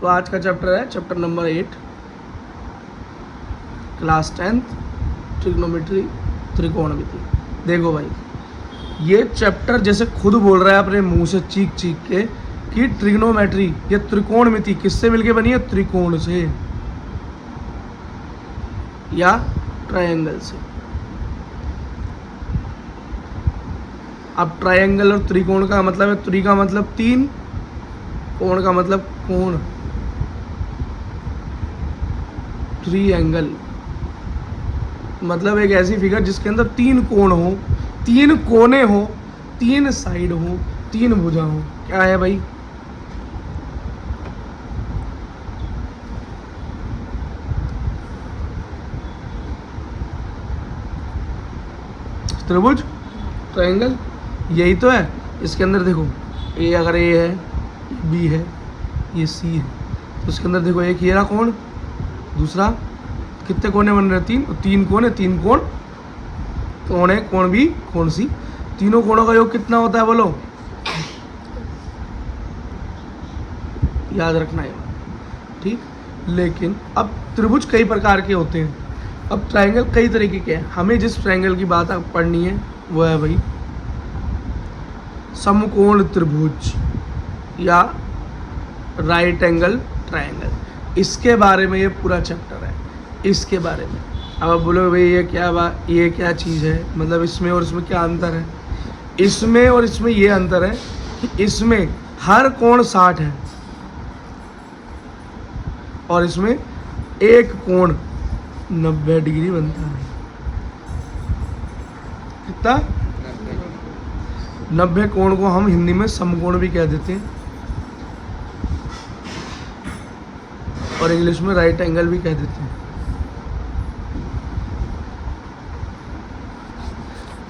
तो आज का चैप्टर है chapter number 8, class 10th, trigonometry, त्रिकोणमिति। देखो भाई, ये चैप्टर जैसे खुद बोल रहा है अपने मुंह से चीख चीख के कि ट्रिग्नोमेट्री या त्रिकोणमिति किससे मिलके बनी है? त्रिकोण से या ट्रायंगल से। अब ट्रायंगल और त्रिकोण का मतलब है, त्रि का मतलब 3, कोण का मतलब कोण, ट्रायंगल मतलब एक ऐसी फिगर जिसके अंदर 3 कोण हो, 3 कोने हो, 3 साइड हो, 3 भुजा हो। क्या है भाई? त्रिभुज, ट्रायंगल, यही तो है। इसके अंदर देखो, ए अगर ए है, बी है, ये सी है, तो इसके अंदर देखो एक ये रहा कोण, दूसरा कितने कोने बन रहे हैं? 3, 3 कोण है, 3 कोण, कोण है, कोण बी, कोण सी, तीनों कोणों का योग कितना होता है बोलो? याद रखना है, ठीक। लेकिन अब त्रिभुज कई प्रकार के होते हैं, अब ट्रायंगल कई तरीके के हैं। हमें जिस ट्रायंगल की बात पढ़नी है वो है भाई समकोण त्रिभुज या राइट एंगल ट्रायंगल। इसके बारे में ये पूरा चैप्टर है, इसके बारे में। अब आप बोलोगे भाई ये क्या चीज़ है, मतलब इसमें और इसमें क्या अंतर है? इसमें और इसमें ये अंतर है कि इसमें हर कोण 60 है और इसमें एक कोण 90 डिग्री बनता है। कितना? 90 कोण को हम हिंदी में समकोण भी कह देते हैं और इंग्लिश में राइट एंगल भी कह देते हैं।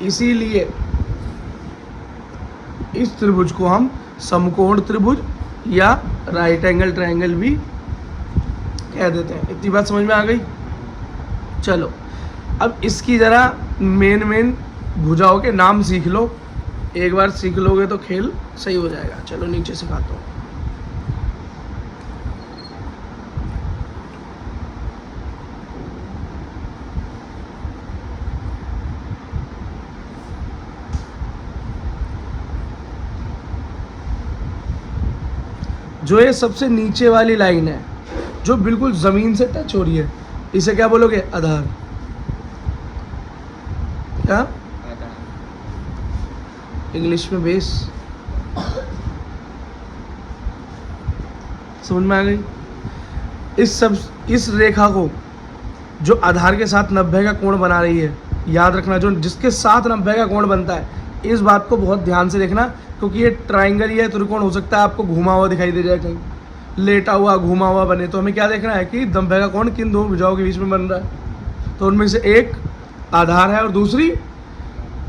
इसीलिए इस त्रिभुज को हम समकोण त्रिभुज या राइट एंगल ट्रायंगल भी कह देते हैं। इतनी बात समझ में आ गई? चलो अब इसकी ज़रा मेन भुजाओं के नाम सीख लो। एक बार सीख लोगे तो खेल सही हो जाएगा। चलो नीचे सिखाता हूँ। जो ये सबसे नीचे वाली लाइन है, जो बिल्कुल ज़मीन से टच हो रही है, इसे क्या बोलोगे? आधार। क्या? इंग्लिश में बेस। समझ में आ गई? इस रेखा को जो आधार के साथ 90 का कोण बना रही है, याद रखना, जो जिसके साथ 90 का कोण बनता है, इस बात को बहुत ध्यान से देखना, क्योंकि ये ट्रायंगल या त्रिकोण हो सकता है आपको घुमा हुआ दिखाई दे जाए, कहीं लेटा हुआ घुमा हुआ बने। तो हमें क्या देखना है कि 90 का कोण किन दो भुजाओं के बीच में बन रहा है। तो उनमें से एक आधार है और दूसरी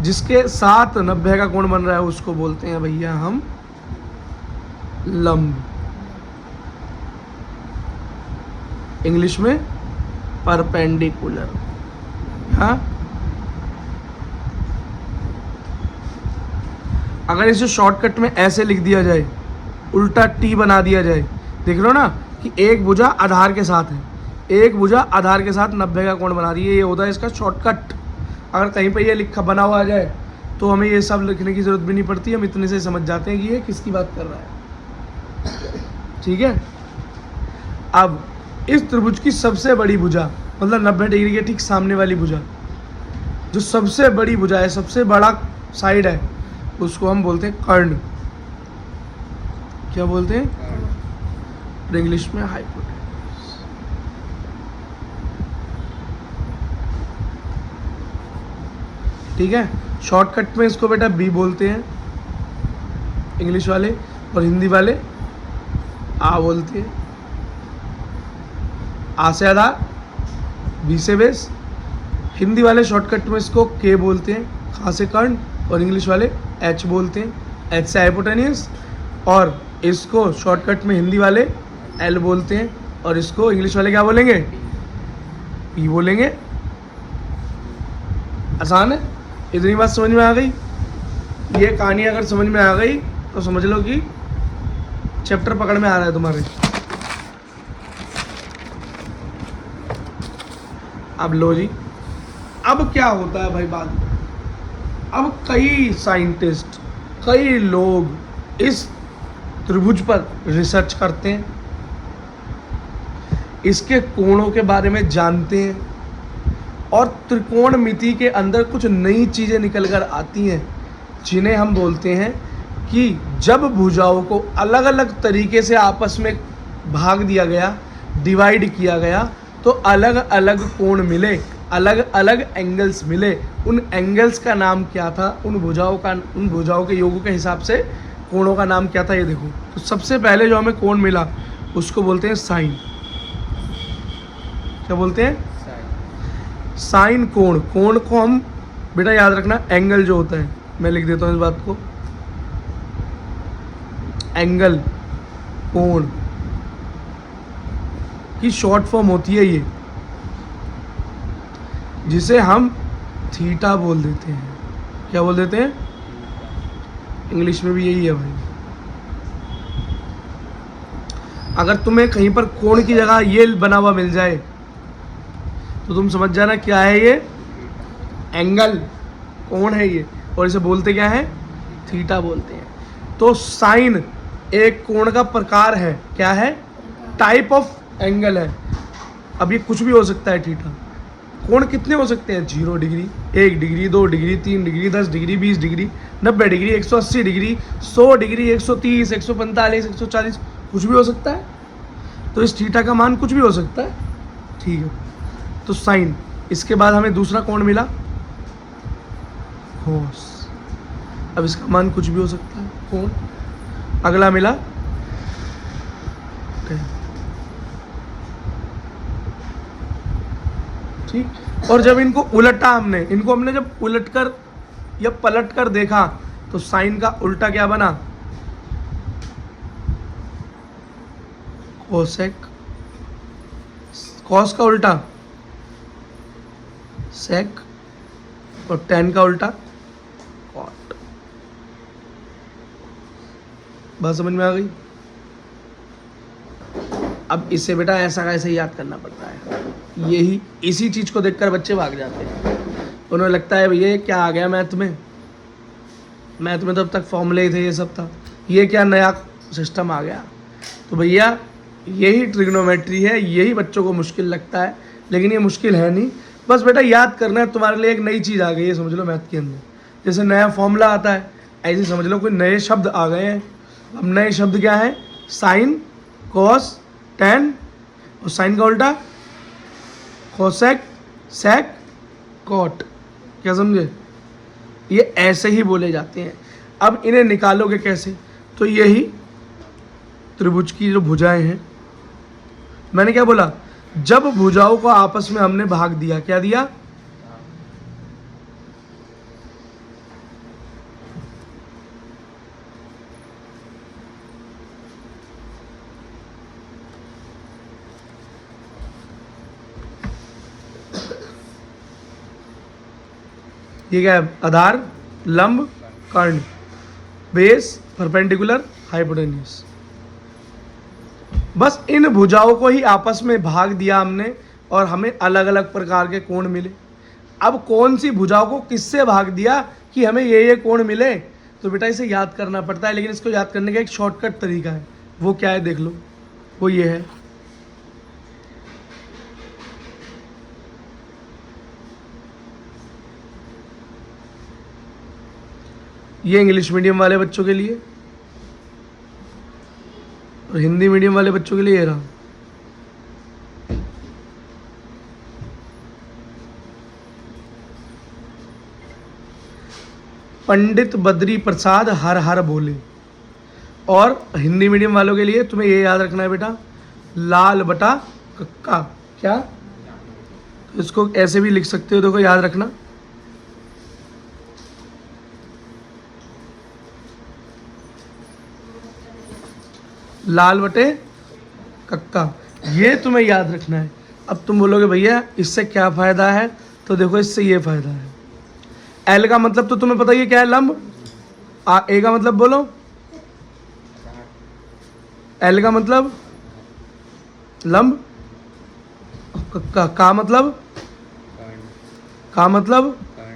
जिसके साथ 90 का कोण बन रहा है उसको बोलते हैं भैया हम लंब, इंग्लिश में परपेंडिकुलर। हाँ, अगर इसे शॉर्टकट में ऐसे लिख दिया जाए, उल्टा टी बना दिया जाए, देख लो ना कि एक भुजा आधार के साथ है, एक भुजा आधार के साथ 90 का कोण बना रही है, ये होता है इसका शॉर्टकट। अगर कहीं पे ये लिखा बना हुआ आ जाए तो हमें ये सब लिखने की ज़रूरत भी नहीं पड़ती, हम इतने से समझ जाते हैं कि ये किसकी बात कर रहा है। ठीक है। अब इस त्रिभुज की सबसे बड़ी भुजा, मतलब 90 डिग्री के ठीक सामने वाली भुजा, जो सबसे बड़ी भुजा है, सबसे बड़ा साइड है, उसको हम बोलते हैं कर्ण। क्या बोलते हैं? इंग्लिश में हाइपोटेन्यूज। ठीक है। शॉर्टकट में इसको बेटा बी बोलते हैं इंग्लिश वाले, और हिंदी वाले आ बोलते हैं। आ से आधार, बी से बेस। हिंदी वाले शॉर्टकट में इसको के बोलते हैं, खा से कर्ण, और इंग्लिश वाले एच बोलते हैं, एच से हाइपोटेन्यूज। और इसको शॉर्टकट में हिंदी वाले एल बोलते हैं और इसको इंग्लिश वाले क्या बोलेंगे? पी बोलेंगे। आसान है। इतनी बात समझ में आ गई? ये कहानी अगर समझ में आ गई तो समझ लो कि चैप्टर पकड़ में आ रहा है तुम्हारे। अब लो जी, अब क्या होता है भाई बात। अब कई साइंटिस्ट, कई लोग इस त्रिभुज पर रिसर्च करते हैं, इसके कोणों के बारे में जानते हैं, और त्रिकोणमिति के अंदर कुछ नई चीज़ें निकल कर आती हैं, जिन्हें हम बोलते हैं कि जब भुजाओं को अलग अलग तरीके से आपस में भाग दिया गया, डिवाइड किया गया, तो अलग अलग कोण मिले, अलग अलग एंगल्स मिले। उन एंगल्स का नाम क्या था, उन भुजाओं के योगों के हिसाब से कोणों का नाम क्या था, ये देखो। तो सबसे पहले जो हमें कोण मिला उसको बोलते हैं साइन। क्या बोलते हैं? साइन कोण। कोण को हम बेटा याद रखना एंगल जो होता है, मैं लिख देता हूँ इस बात को, एंगल, कोण की शॉर्ट फॉर्म होती है ये, जिसे हम थीटा बोल देते हैं। क्या बोल देते हैं? इंग्लिश में भी यही है भाई। अगर तुम्हें कहीं पर कोण की जगह ये बना हुआ मिल जाए तो तुम समझ जाना क्या है ये, एंगल, कोण है ये, और इसे बोलते क्या है? थीटा बोलते हैं। तो साइन एक कोण का प्रकार है। क्या है? टाइप ऑफ एंगल है। अब ये कुछ भी हो सकता है थीटा। कोण कितने हो सकते हैं? 0 degree, 1 degree, 2 degree, 3 degree, 10 degree, 20 degree, 90 degree, 180 degree, 100 degree, 130, 145, 140, कुछ भी हो सकता है। तो इस थीटा का मान कुछ भी हो सकता है, ठीक है। तो साइन। इसके बाद हमें दूसरा कोण मिला कोस। अब इसका मान कुछ भी हो सकता है, कोण। अगला मिला tan। ठीक। और जब इनको उलटा हमने जब उलट कर या पलट कर देखा तो साइन का उल्टा क्या बना? कोसेक। कॉस का उल्टा सेक, और टेन का उल्टा कॉट। बात समझ में आ गई? अब इससे बेटा ऐसा कैसे याद करना पड़ता है, यही इसी चीज को देखकर बच्चे भाग जाते हैं। उन्हें लगता है भैया क्या आ गया मैथ में तो अब तक फॉर्मूले ही थे, ये सब था, ये क्या नया सिस्टम आ गया। तो भैया यही ट्रिग्नोमेट्री है, यही बच्चों को मुश्किल लगता है, लेकिन ये मुश्किल है नहीं। बस बेटा याद करना है, तुम्हारे लिए एक नई चीज़ आ गई है, समझ लो मैथ के अंदर। जैसे नया फॉर्मूला आता है, ऐसे समझ लो कोई नए शब्द आ गए हैं। अब नए शब्द क्या है? साइन, कॉस, टेन, और साइन का उल्टा कोसेक, सेक, कॉट। क्या समझे? ये ऐसे ही बोले जाते हैं। अब इन्हें निकालोगे कैसे? तो यही त्रिभुज की जो भुजाएं हैं, मैंने क्या बोला, जब भुजाओं को आपस में हमने भाग दिया, क्या दिया? ये क्या है? आधार, लंब, कर्ण, बेस, परपेंडिकुलर, हाइपोटेन्यूज। बस इन भुजाओं को ही आपस में भाग दिया हमने और हमें अलग अलग प्रकार के कोण मिले। अब कौन सी भुजाओं को किससे भाग दिया कि हमें ये कोण मिले, तो बेटा इसे याद करना पड़ता है। लेकिन इसको याद करने का एक शॉर्टकट तरीका है, वो क्या है देख लो, वो ये है, ये इंग्लिश मीडियम वाले बच्चों के लिए और हिंदी मीडियम वाले बच्चों के लिए ये रहा। पंडित बद्री प्रसाद हर हर बोले। और हिंदी मीडियम वालों के लिए तुम्हें ये याद रखना है बेटा, लाल बटा कक्का। क्या? तो इसको ऐसे भी लिख सकते हो, देखो याद रखना, लाल बटे कक्का, ये तुम्हें याद रखना है। अब तुम बोलोगे भैया इससे क्या फ़ायदा है, तो देखो इससे ये फ़ायदा है। एल का मतलब तो तुम्हें पता ही है क्या है, लंब। ए का मतलब बोलो, एल का मतलब लंब, का मतलब का मतलब, कर्ण,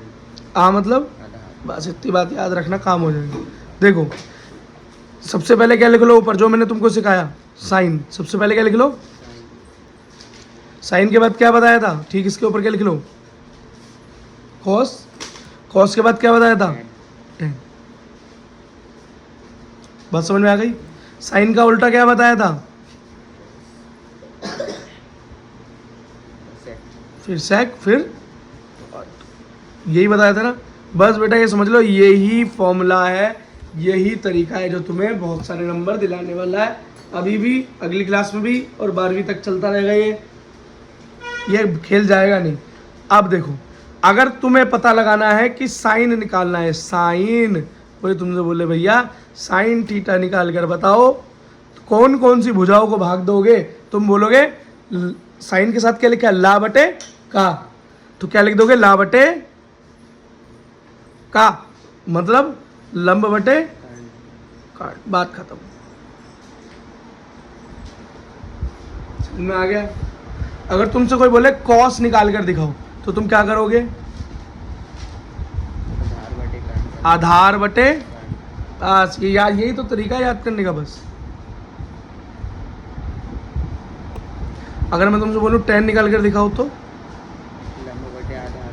आ मतलब, आधार, बस इतनी बात याद रखना, काम हो जाएगा। देखो सबसे पहले क्या लिख लो ऊपर, जो मैंने तुमको सिखाया साइन, सबसे पहले क्या लिख लो, साइन, साइन के बाद क्या बताया था, ठीक इसके ऊपर क्या लिख लो, कॉस, कॉस के बाद क्या बताया था, टेन, टेन। बात समझ में आ गई। साइन का उल्टा क्या बताया था, सेक, फिर सेक, फिर यही बताया था ना। बस बेटा ये समझ लो, यही फॉर्मूला है, यही तरीका है जो तुम्हें बहुत सारे नंबर दिलाने वाला है, अभी भी, अगली क्लास में भी, और 12वीं तक चलता रहेगा ये खेल जाएगा नहीं। अब देखो, अगर तुम्हें पता लगाना है कि साइन निकालना है, साइन, कोई तुमसे बोले भैया साइन थीटा निकाल कर बताओ, तो कौन कौन सी भुजाओं को भाग दोगे, तुम बोलोगे साइन के साथ क्या लिखा है, ला बटे का, तो क्या लिख दोगे, ला बटे का, मतलब लंब बटे कर्ण, काट, बात खत्म। समझ में आ गया। अगर तुमसे कोई बोले कॉस निकाल कर दिखाओ, तो तुम क्या करोगे, आधार बटे कर्ण, आधार बटे, कर्ण, बस ये याद, यही तो तरीका है याद करने का बस। अगर मैं तुमसे बोलूं टेन निकाल कर दिखाओ, तो लंब बटे आधार,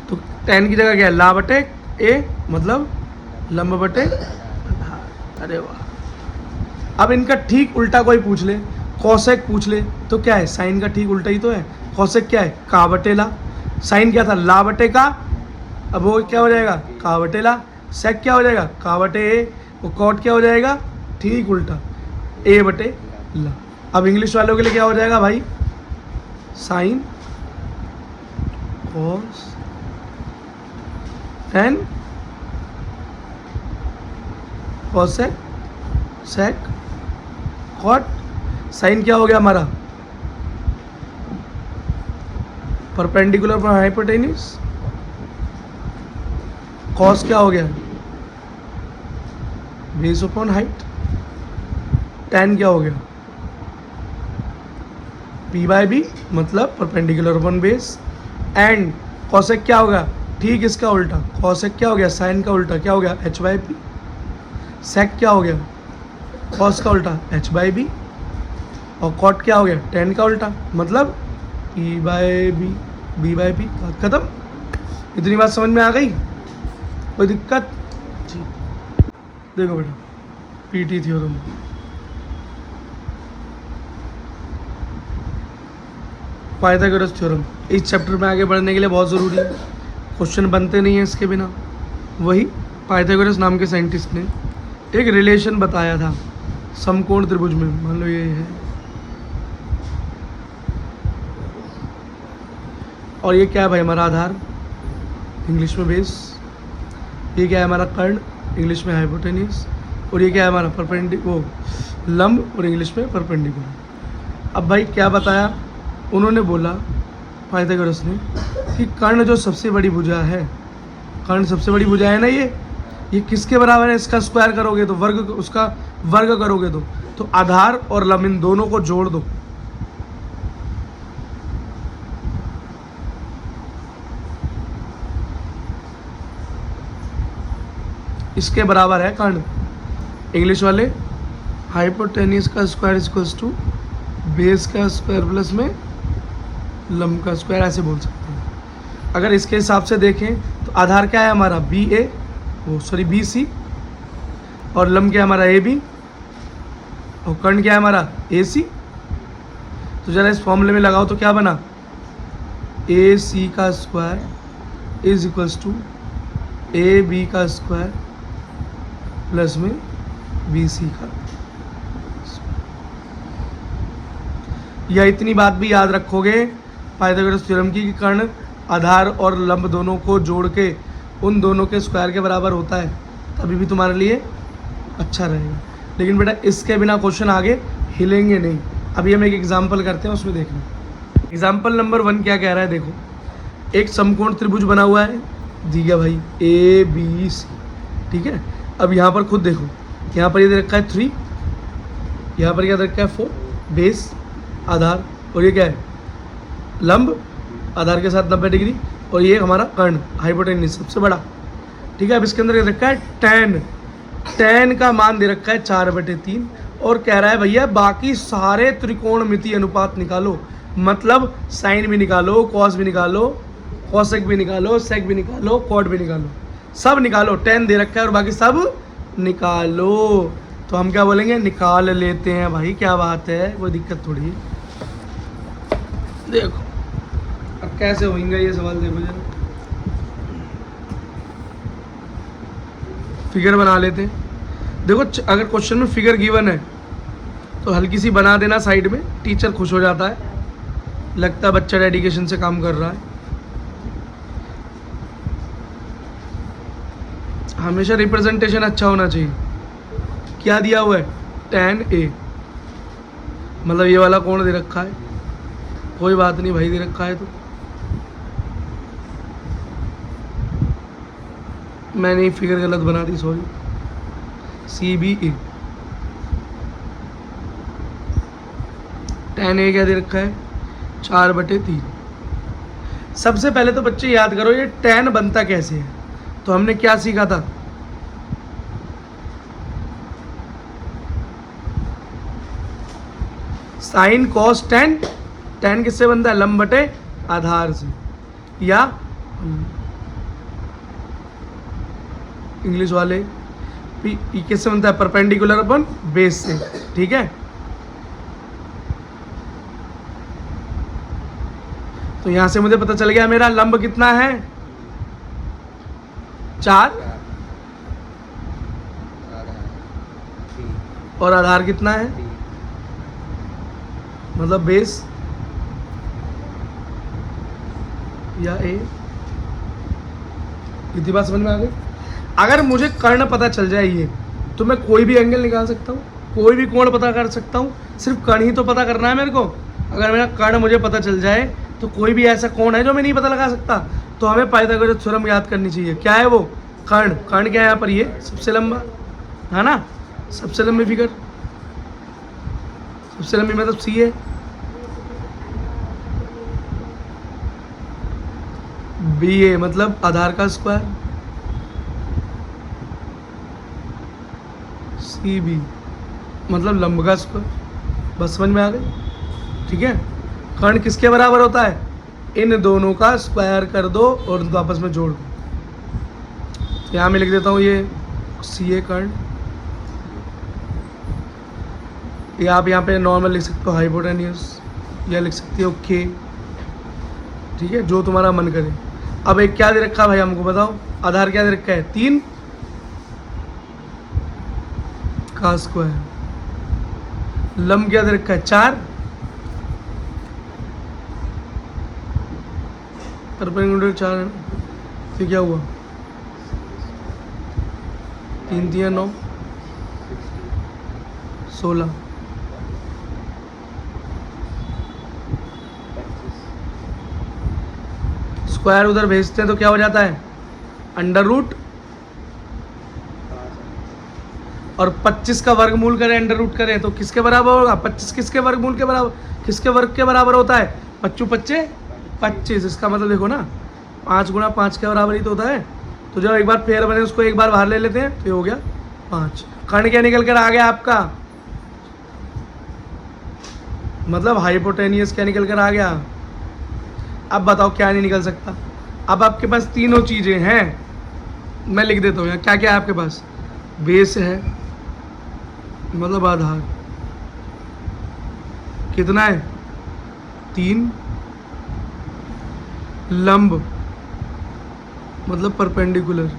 तो टेन की जगह क्या है, ला बटे ए, मतलब लंब बटे आधार, आधार। अरे वाह। अब इनका ठीक उल्टा कोई पूछ ले, कॉसेक पूछ ले, तो क्या है, साइन का ठीक उल्टा ही तो है। कॉसेक क्या है, का बटे ला, साइन क्या था, ला बटे का, अब वो क्या हो जाएगा, का बटे ला, सेक क्या हो जाएगा, का बटे ए, वो कॉट क्या हो जाएगा, ठीक उल्टा, ए बटे ला। अब इंग्लिश वालों के लिए क्या हो जाएगा भाई, sine cos tan cosec sec cot. Sine क्या हो गया हमारा, परपेंडिकुलर पर हाइपोटेन्यूस। कॉस क्या हो गया, बेस अपॉन हाइट। टेन क्या हो गया, पी बाय बी, मतलब perpendicular upon base. And cosec क्या होगा, ठीक इसका उल्टा, कॉसेक क्या हो गया, साइन का उल्टा क्या हो गया, एच बाई पी। सेक क्या हो गया, कॉस का उल्टा एच बाई बी। और कॉट क्या हो गया, टेन का उल्टा, मतलब P by B, B by P. बात खत्म। इतनी बात समझ में आ गई, कोई दिक्कत जी। देखो बेटा, पीटी थ्योरम, पाइथागोरस थ्योरम, इस चैप्टर में आगे बढ़ने के लिए बहुत ज़रूरी है, क्वेश्चन बनते नहीं हैं इसके बिना। वही पाइथागोरस नाम के साइंटिस्ट ने एक रिलेशन बताया था समकोण त्रिभुज में, मान लो ये है, और ये क्या है भाई, हमारा आधार, इंग्लिश में बेस, ये क्या है हमारा कर्ण, इंग्लिश में हाइपोटेन्यूस, और ये क्या है हमारा वो लंब, और इंग्लिश में परपेंडिकुलर। अब भाई क्या बताया उन्होंने, बोला पाइथागोरस ने कि कर्ण जो सबसे बड़ी भुजा है, कर्ण सबसे बड़ी भुजा है ना, ये किसके बराबर है, इसका स्क्वायर करोगे तो वर्ग, उसका वर्ग करोगे तो आधार और लंब इन दोनों को जोड़ दो, इसके बराबर है कर्ण। इंग्लिश वाले हाइपोटेन्यूस का स्क्वायर इक्वल्स टू बेस का स्क्वायर प्लस में लंब का स्क्वायर, ऐसे बोल सकते हैं। अगर इसके हिसाब से देखें तो आधार क्या है हमारा, बी ए, वो सॉरी बी सी, और लंब क्या है हमारा ए बी, और कर्ण क्या है हमारा ए सी। तो जरा इस फॉर्मूले में लगाओ तो क्या बना, ए सी का square is equals to A B का स्क्वायर प्लस में बी सी का। या इतनी बात भी याद रखोगे पाइथागोरस थ्योरम की कि कर्ण आधार और लंब दोनों को जोड़ के उन दोनों के स्क्वायर के बराबर होता है, तभी भी तुम्हारे लिए अच्छा रहेगा। लेकिन बेटा इसके बिना क्वेश्चन आगे हिलेंगे नहीं। अभी हम एक एग्जाम्पल करते हैं, उसमें देखना। एग्जाम्पल नंबर 1 क्या कह रहा है, देखो एक समकोण त्रिभुज बना हुआ है, दी गया भाई ए बी सी, ठीक है। अब यहाँ पर खुद देखो, यहाँ पर ये दे रखा है 3, यहाँ पर क्या दे रखा है 4, बेस आधार, और ये क्या है लंब, आधार के साथ 90 डिग्री। और ये हमारा कर्ण हाइपोटेन्यूस सबसे बड़ा। ठीक है, अब इसके अंदर ये रखा है tan। tan का मान दे रखा है 4/3 और कह रहा है भैया बाकी सारे त्रिकोणमितीय अनुपात निकालो। मतलब साइन भी निकालो, कॉस भी निकालो, कॉसेक भी निकालो, सेक भी निकालो, कॉट भी निकालो, सब निकालो। tan दे रखा है और बाकी सब निकालो। तो हम क्या बोलेंगे, निकाल लेते हैं भाई, क्या बात है, कोई दिक्कत थोड़ी है। देखो अब कैसे होंगे ये सवाल, देखो जरा फिगर बना लेते हैं। देखो अगर क्वेश्चन में फिगर गिवन है तो हल्की सी बना देना साइड में, टीचर खुश हो जाता है, लगता है बच्चा डेडिकेशन से काम कर रहा है। हमेशा रिप्रेजेंटेशन अच्छा होना चाहिए। क्या दिया हुआ है, tan A, मतलब ये वाला कोण दे रखा है, कोई बात नहीं भाई, दे रखा है तो मैंने फिगर गलत बना दी, सॉरी। CBA, tan A क्या दे रखा है, 4/3। सबसे पहले तो बच्चे याद करो ये tan बनता कैसे है। तो हमने क्या सीखा था, साइन कॉस tan। tan किससे बनता है, लंब बटे आधार से, या इंग्लिश वाले ई किससे बनता है, परपेंडिकुलर अपन बेस से। ठीक है, तो यहां से मुझे पता चल गया मेरा लंब कितना है, 4, और आधार कितना है, मतलब बेस या ए। इतनी बात समझ में आ गई। अगर मुझे कर्ण पता चल जाए ये, तो मैं कोई भी एंगल निकाल सकता हूँ, कोई भी कोण पता कर सकता हूँ। सिर्फ कर्ण ही तो पता करना है मेरे को। अगर मेरा कर्ण मुझे पता चल जाए तो कोई भी ऐसा कोण है जो मैं नहीं पता लगा सकता। तो हमें पाइथागोरस थ्योरम याद करनी चाहिए। क्या है वो, कर्ण। कर्ण क्या है यहाँ पर, ये सबसे लंबा है ना, सबसे लंबी फिगर, सबसे लंबी मतलब सी है। BA मतलब आधार का स्क्वायर, CB मतलब लंब का स्क्वायर। बस समझ में आ गई। ठीक है, कर्ण किसके बराबर होता है, इन दोनों का स्क्वायर कर दो और उनको आपस में जोड़ दो। तो यहाँ मैं लिख देता हूँ ये CA कर्ण, या आप यहाँ पे नॉर्मल लिख सकते हो हाइपोटेन्यूस, या लिख सकते हो K। ठीक है, जो तुम्हारा मन करे। अब एक क्या दे रखा है भाई, हमको बताओ, आधार क्या दे रखा है, 3 का स्क्वायर, लंब क्या दे रखा है, 4, परपेंडिकुलर 4 है ना। तो क्या हुआ, 3 3 9 16। स्क्वायर उधर भेजते हैं तो क्या हो जाता है, अंडर रूट, और 25 का वर्गमूल करें, अंडर रूट करें तो किसके बराबर होगा, 25 किसके वर्गमूल के बराबर, किसके वर्ग के बराबर होता है, 25 25 25। इसका मतलब देखो ना, 5 गुणा 5 के बराबर ही तो होता है। तो जब एक बार पेयर बने उसको एक बार बाहर ले लेते हैं, तो ये हो गया 5। कर्ण क्या निकल कर आ गया आपका, मतलब हाइपोटेनियस क्या निकल कर आ गया। अब बताओ क्या नहीं निकल सकता। अब आपके पास तीनों चीज़ें हैं, मैं लिख देता हूँ यहाँ क्या क्या है आपके पास, बेस है मतलब आधार, कितना है 3, लंब मतलब परपेंडिकुलर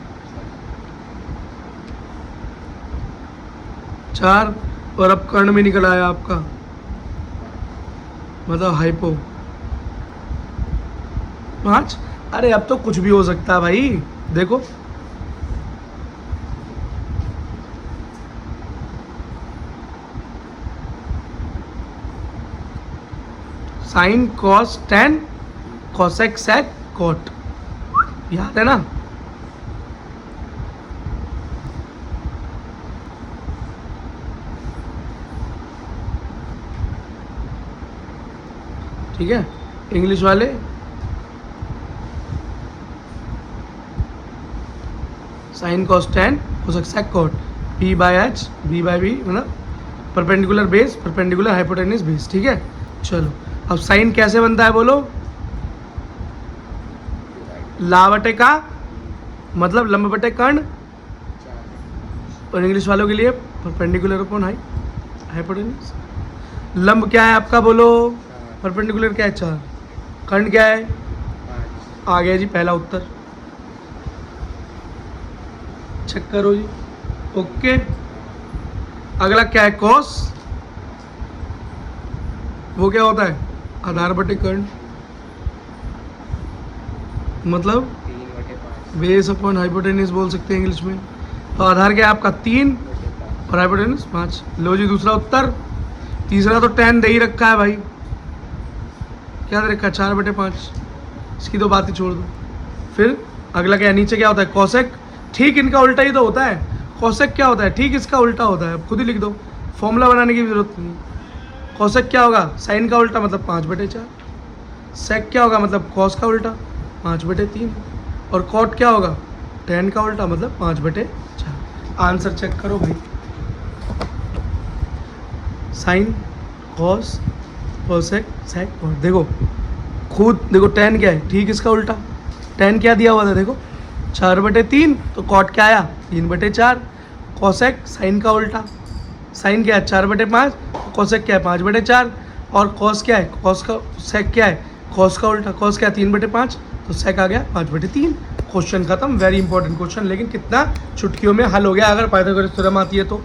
4, और अब कर्ण में निकल आया आपका मतलब हाइपो 5। अरे अब तो कुछ भी हो सकता है भाई, देखो sine cos tan cosec sec cot, याद है ना। ठीक है, इंग्लिश वाले sine cos tan cosec sec cot B by H B by B मतलब perpendicular base perpendicular hypotenuse base. ठीक है, चलो अब साइन कैसे बनता है बोलो। ला बटे का मतलब लंब बटे कर्ण, चार और इंग्लिश वालों के लिए परपेंडिकुलर अपॉन हाइपोटेन्यूज। लंब क्या है आपका बोलो, चार परपेंडिकुलर क्या है 4, कर्ण क्या है, पाँच आ गया जी पहला उत्तर। चेक करो जी, ओके। अगला क्या है कॉस, वो क्या होता है आधार बटे कर्ण मतलब 3/5 बेस अपॉन हाइपोटेन्यूज बोल सकते हैं इंग्लिश में। तो आधार क्या है आपका 3 बटे 5 और हाइपोटेन्यूज 5। लो जी दूसरा उत्तर। तीसरा तो 10 दे ही रखा है भाई, क्या दे रखा है 4/5, इसकी तो बात ही छोड़ दो। फिर अगला क्या है, नीचे क्या होता है कॉसेक, ठीक इनका उल्टा ही तो होता है। कॉसेक क्या होता है, ठीक इसका उल्टा होता है, अब खुद ही लिख दो, फॉर्मूला बनाने की जरूरत नहीं है। कॉसेक क्या होगा, साइन का उल्टा मतलब 5/4। सेक क्या होगा मतलब कॉस का उल्टा 5/3। और कॉट क्या होगा, टेन का उल्टा मतलब 5/4। आंसर चेक करो भाई, sine cos cosec sec cot. देखो खुद देखो, टेन क्या है, ठीक इसका उल्टा। टेन क्या दिया हुआ था देखो 4/3, तो कॉट क्या आया 3/4। कोसेक साइन का उल्टा, साइन क्या है 4/5, कोसेक क्या है 5/4। और कॉस क्या है, कॉस का सेक क्या है कॉस का उल्टा, कॉस क्या है 3/5, तो सेक आ गया 5/3। क्वेश्चन खत्म, वेरी इंपॉर्टेंट क्वेश्चन, लेकिन कितना चुटकियों में हल हो गया अगर पाइथागोरस थ्योरम आती है तो।